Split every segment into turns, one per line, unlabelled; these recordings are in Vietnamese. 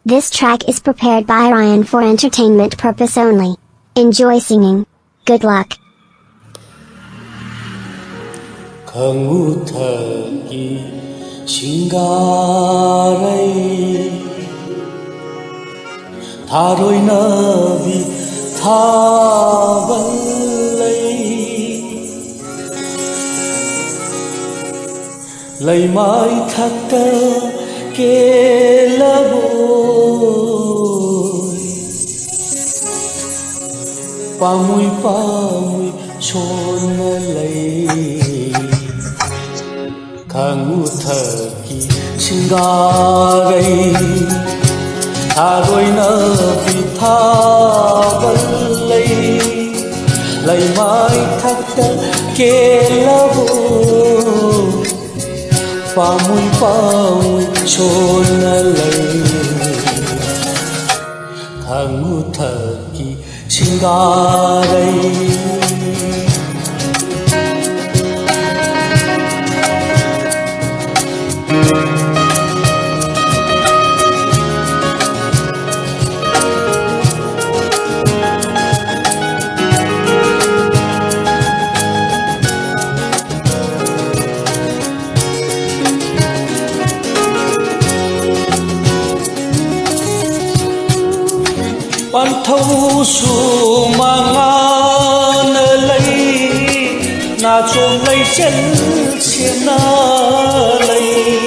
This track is prepared by Ryan for entertainment purpose only. Enjoy singing. Good luck.
강우탁이 신가라이 다로이 나비 타발라이 lấy thắt tơ kê lá bồi pa mui chôn lấy 강우 타기 신가라이 다로이 나비 타발라이 lấy thắt tơ kê lá bồi pa mui chôn lấy 강우 타기 신가라이 Ban thâu su mang an lấy na chôm lấy chân xiên na lấy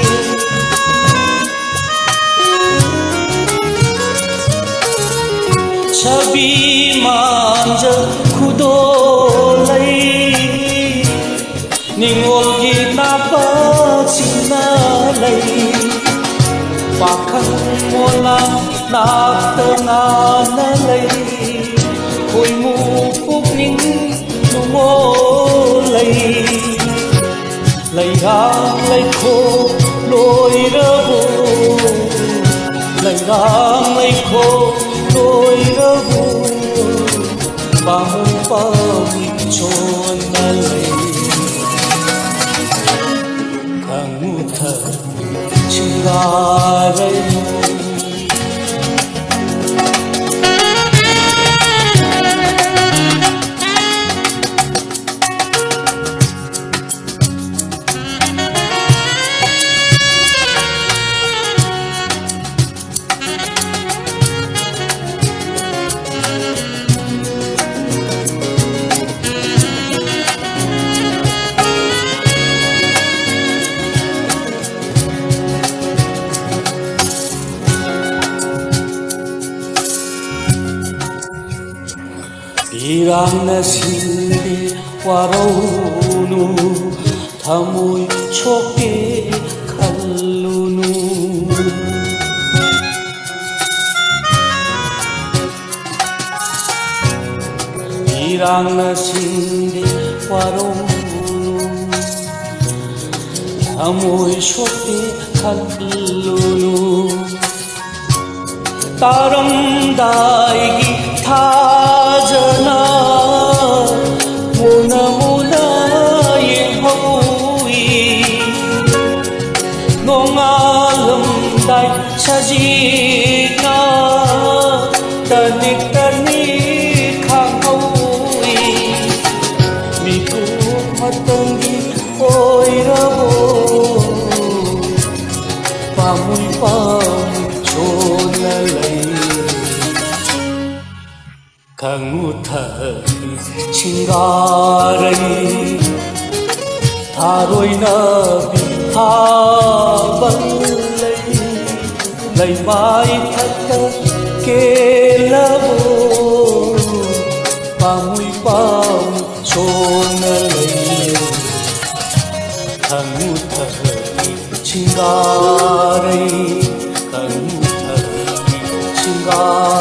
chabi man giờ khu đô lấy ningol gi na pa chi na lấy pakhan mola nạp tơ nga na lấy khôi mu phúc ninh nu mô lấy gang lấy khô lôi rơ vô lấy gang lấy khô lôi rơ vô ba mô pa mi chôn na lấy khang mu thơ chira rây Irang na sindi waronu thamui choke khallunu Irang na sindi waronu thamui choke khallunu taram daigi thajana muna muna yehui nongalam dai chajina tanik khangoi miku matangi oirabo pamui chona lai 강우 타기 신가라이 다로이 나비 타발라이 lấy thắt tơ kê lá bồ pa mui chôn lấy 강우 타기 신가라이 강우 타기 신가라이